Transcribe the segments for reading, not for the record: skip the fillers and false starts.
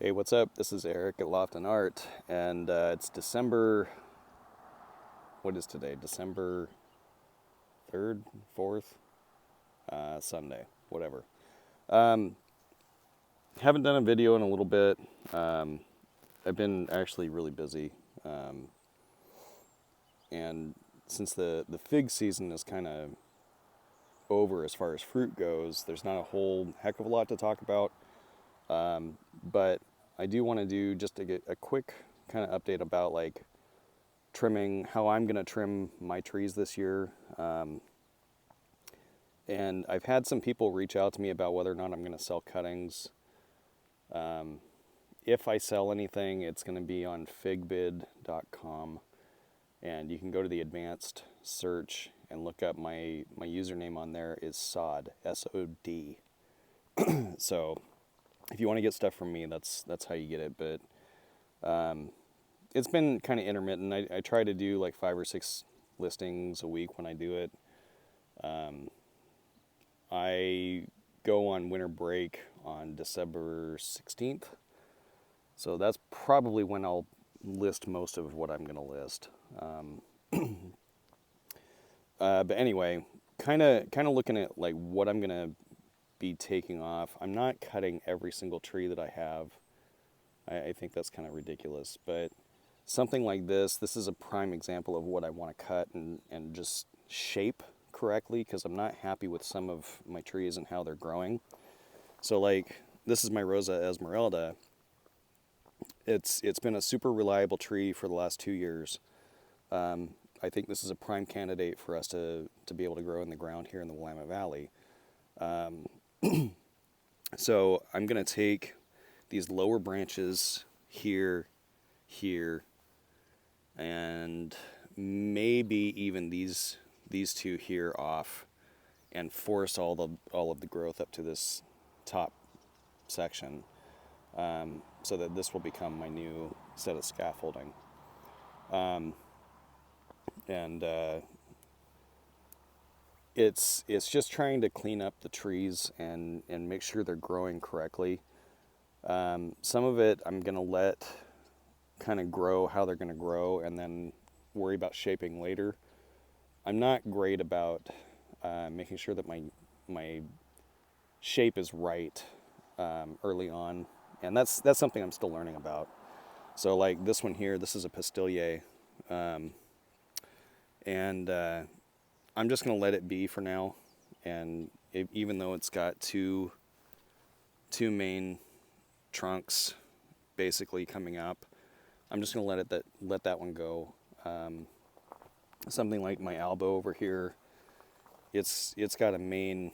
Hey, what's up? This is Eric at Loft and Art, and it's December. What is today? December 3rd, 4th, Sunday, whatever. Um, haven't done a video in a little bit. Um, I've been actually really busy, um, and since the fig season is kind of over as far as fruit goes, there's not a whole heck of a lot to talk about. But I do want to do just to get a quick kind of update about like trimming, how I'm going to trim my trees this year. And I've had some people reach out to me about whether or not I'm going to sell cuttings. If I sell anything, it's going to be on figbid.com. And you can go to the advanced search and look up my username on there is SOD, SOD. So if you want to get stuff from me, that's how you get it. But it's been kind of intermittent. I try to do like 5 or 6 listings a week when I do it. I go on winter break on December 16th. So that's probably when I'll list most of what I'm going to list. But anyway, kind of looking at like what I'm going to be taking off. I'm not cutting every single tree that I have. I think that's kind of ridiculous, but something like this is a prime example of what I want to cut and just shape correctly, because I'm not happy with some of my trees and how they're growing. So like this is my Rosa Esmeralda. It's been a super reliable tree for the last 2 years. I think this is a prime candidate for us to be able to grow in the ground here in the Willamette Valley. So I'm going to take these lower branches here, and maybe even these two here off, and force all of the growth up to this top section, so that this will become my new set of scaffolding. And it's just trying to clean up the trees and make sure they're growing correctly. Some of it I'm going to let kind of grow how they're going to grow and then worry about shaping later. I'm not great about making sure that my shape is right early on, and that's something I'm still learning about. So like this one here, this is a Pistilier, and I'm just going to let it be for now. And even though it's got two main trunks basically coming up, I'm just going to let that one go. Something like my Albo over here, it's got a main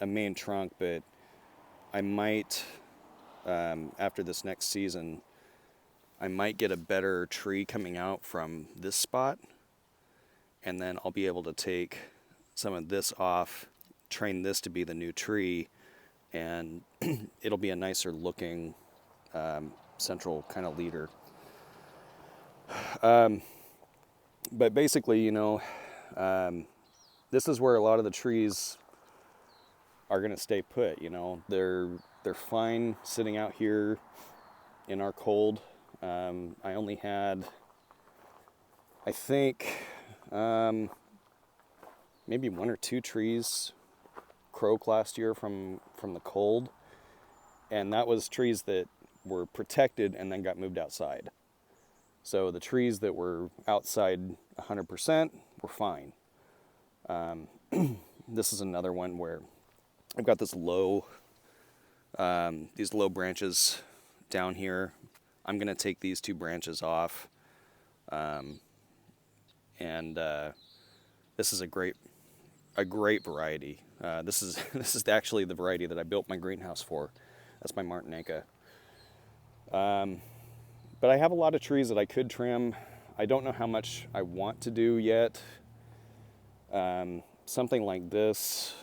a main trunk, but I might after this next season, I might get a better tree coming out from this spot, and then I'll be able to take some of this off, train this to be the new tree, and it'll be a nicer looking central kind of leader. But basically, this is where a lot of the trees are going to stay put. They're fine sitting out here in our cold. I only had, I think, maybe 1 or 2 trees croak last year from the cold, and that was trees that were protected and then got moved outside. So the trees that were outside 100% were fine. This is another one where I've got these low branches down here. I'm going to take these 2 branches off, and this is a great variety. This is actually the variety that I built my greenhouse for. That's my Martinenca. But I have a lot of trees that I could trim. I don't know how much I want to do yet. Something like this.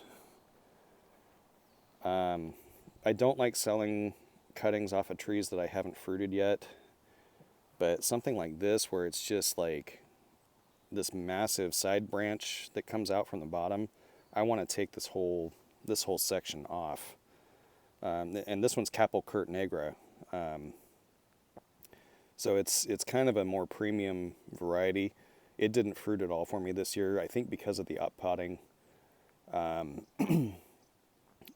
I don't like selling cuttings off of trees that I haven't fruited yet. But something like this, where it's just like this massive side branch that comes out from the bottom, I want to take this whole section off. And this one's Capulcurt Negra. So it's kind of a more premium variety. It didn't fruit at all for me this year, I think because of the up potting.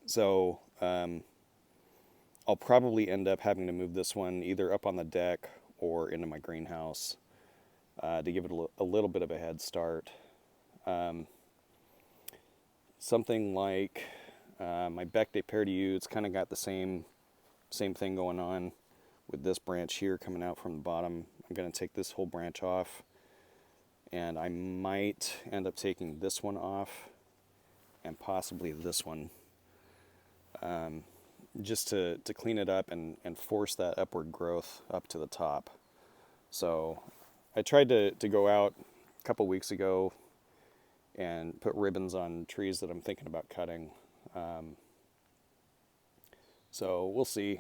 So I'll probably end up having to move this one either up on the deck or into my greenhouse to give it a little bit of a head start. Something like my Bec de Perdieu, it's kind of got the same thing going on with this branch here coming out from the bottom. I'm going to take this whole branch off, and I might end up taking this one off and possibly this one, just to clean it up and force that upward growth up to the top. So I tried to go out a couple weeks ago and put ribbons on trees that I'm thinking about cutting. So we'll see.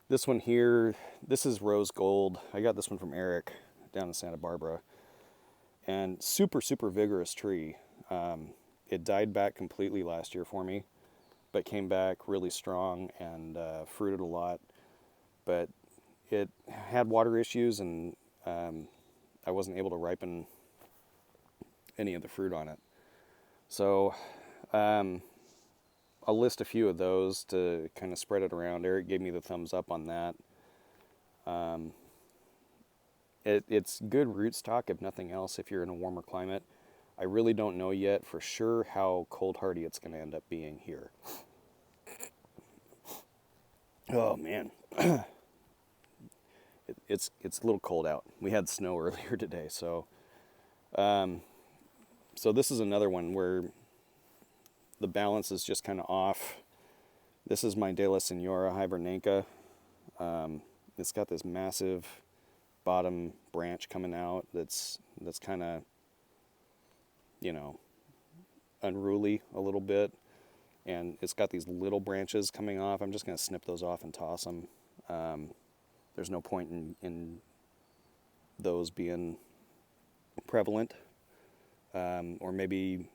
This one here, this is rose gold. I got this one from Eric down in Santa Barbara. And super, super vigorous tree. It died back completely last year for me, but came back really strong and fruited a lot. But it had water issues, and I wasn't able to ripen any of the fruit on it. So I'll list a few of those to kind of spread it around. Eric gave me the thumbs up on that. It's good rootstock, if nothing else, if you're in a warmer climate. I really don't know yet for sure how cold hardy it's going to end up being here. Oh man, it's a little cold out. We had snow earlier today, so this is another one where the balance is just kind of off. This is my De La Senora hibernanca. It's got this massive bottom branch coming out that's kind of, unruly a little bit, and it's got these little branches coming off. I'm just going to snip those off and toss them. There's no point in those being prevalent, or maybe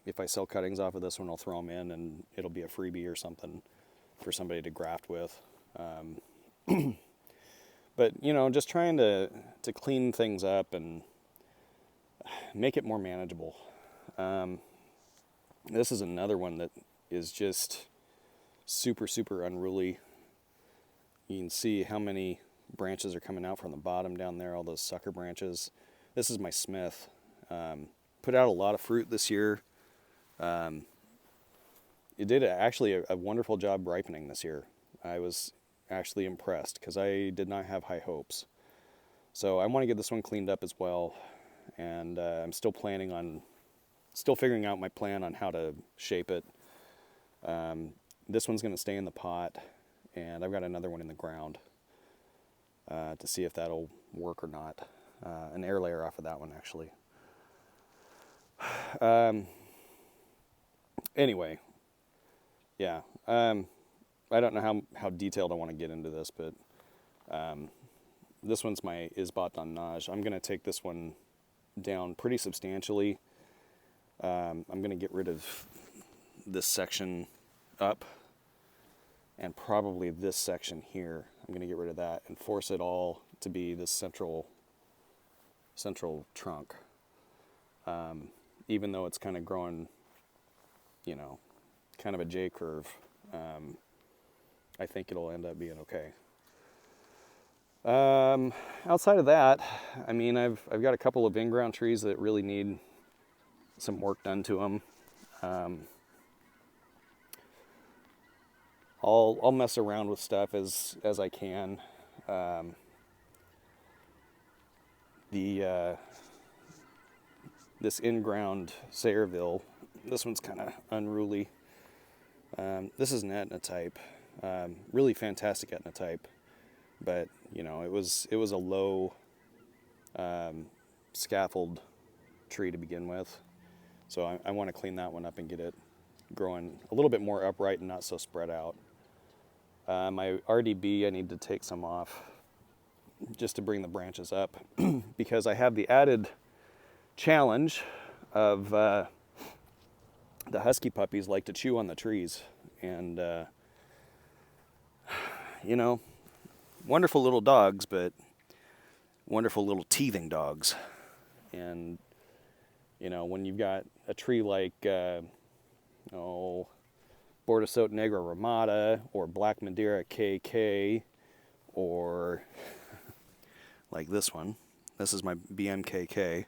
if I sell cuttings off of this one, I'll throw them in and it'll be a freebie or something for somebody to graft with. But just trying to clean things up and make it more manageable. This is another one that is just super, super unruly. You can see how many branches are coming out from the bottom down there, all those sucker branches. This is my Smith. Put out a lot of fruit this year. It did actually a wonderful job ripening this year. I was actually impressed because I did not have high hopes. So I want to get this one cleaned up as well. And I'm still figuring out my plan on how to shape it. This one's going to stay in the pot, and I've got another one in the ground to see if that'll work or not. An air layer off of that one, actually. Anyway, yeah. I don't know how detailed I want to get into this, but this one's my Isbot on Naj. I'm going to take this one down pretty substantially. I'm going to get rid of this section up, and probably this section here. I'm going to get rid of that and force it all to be this central trunk. Even though it's kind of growing, kind of a J curve, I think it'll end up being okay. Outside of that, I mean, I've got a couple of in-ground trees that really need some work done to them. I'll mess around with stuff as I can. This in-ground Sayreville, this one's kind of unruly. This is an Etna type, really fantastic Etna type, but it was a low scaffold tree to begin with, so I want to clean that one up and get it growing a little bit more upright and not so spread out. My RDB, I need to take some off just to bring the branches up because I have the added challenge of the husky puppies like to chew on the trees, and you know, wonderful little dogs, but wonderful little teething dogs. And, you know, when you've got a tree like, Bordesota Negra Ramada or Black Madeira KK, or like this one. This is my BMKK.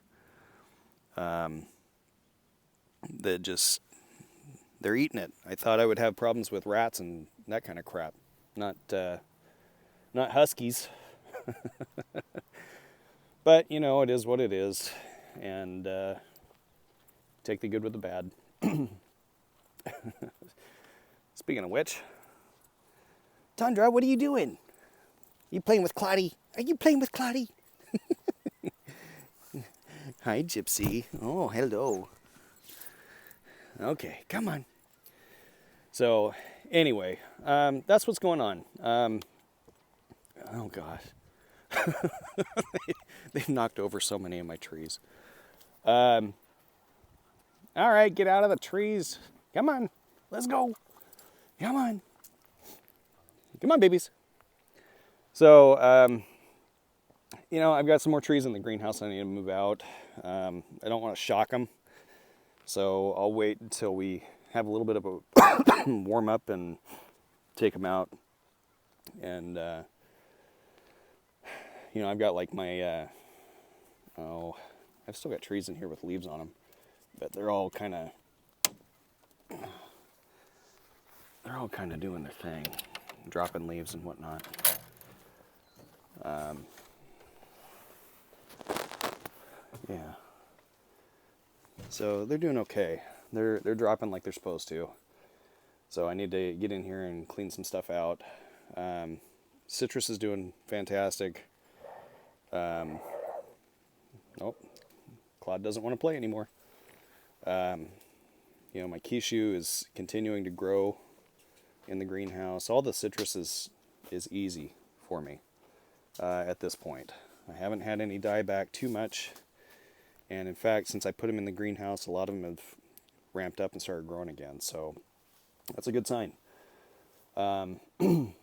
That just, they're eating it. I thought I would have problems with rats and that kind of crap. Not huskies. But, you know, it is what it is. And take the good with the bad. Speaking of which, Tundra, what are you doing? You playing with Clotty? Are you playing with Clotty? Hi, Gypsy. Oh, hello. Okay, come on. So, anyway, that's what's going on. Oh, gosh. They've knocked over so many of my trees. All right, get out of the trees. Come on, let's go. Come on. Come on, babies. So, you know, I've got some more trees in the greenhouse I need to move out. I don't want to shock them. So I'll wait until we have a little bit of a warm up and take them out. And, you know, I've got like my, I've still got trees in here with leaves on them. But they're all kind of doing their thing, dropping leaves and whatnot. Yeah. So they're doing okay. They're dropping like they're supposed to. So I need to get in here and clean some stuff out. Citrus is doing fantastic. Nope. Claude doesn't want to play anymore. You know, my Kishu is continuing to grow in the greenhouse. All the citrus is easy for me at this point. I haven't had any die back too much. And in fact, since I put them in the greenhouse, a lot of them have ramped up and started growing again. So that's a good sign. But, and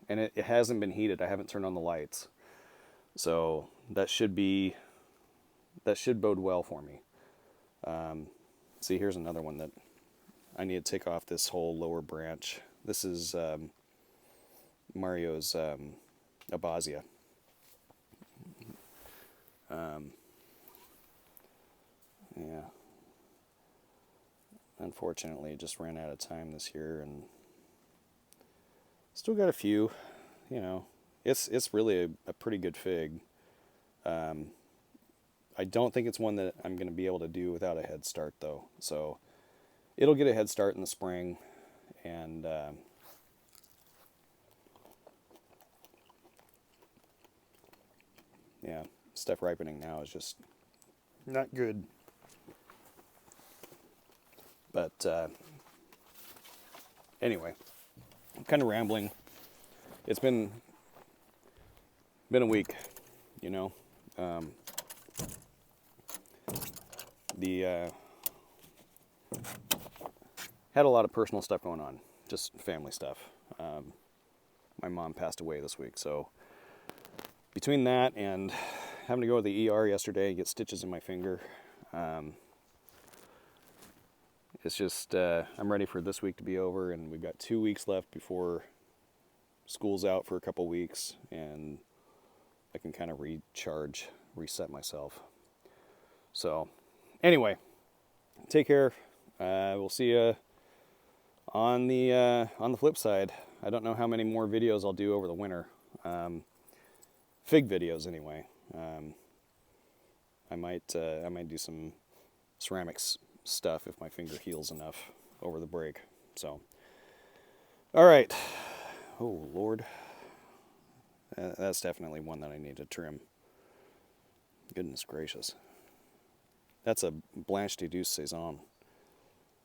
it hasn't been heated. I haven't turned on the lights. So that should bode well for me. See, here's another one that I need to take off this whole lower branch. This is Mario's Abasia. Yeah. Unfortunately, it just ran out of time this year, and still got a few. You know, it's really a pretty good fig. I don't think it's one that I'm going to be able to do without a head start, though. So it'll get a head start in the spring, and yeah, stuff ripening now is just not good. But anyway, I'm kind of rambling. It's been a week, you know. Had a lot of personal stuff going on, just family stuff. My mom passed away this week, so between that and having to go to the ER yesterday and get stitches in my finger, it's just, I'm ready for this week to be over, and we've got 2 weeks left before school's out for a couple weeks, and I can kind of recharge, reset myself. So, anyway, take care. We'll see you on the flip side. I don't know how many more videos I'll do over the winter. Fig videos, anyway. I might do some ceramics stuff if my finger heals enough over the break. So, all right. Oh Lord, that's definitely one that I need to trim. Goodness gracious, that's a Blanche de Douce Saison.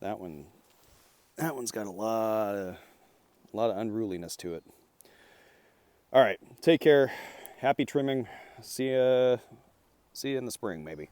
That one's got a lot of unruliness to it. All right, take care. Happy trimming. See ya in the spring, maybe.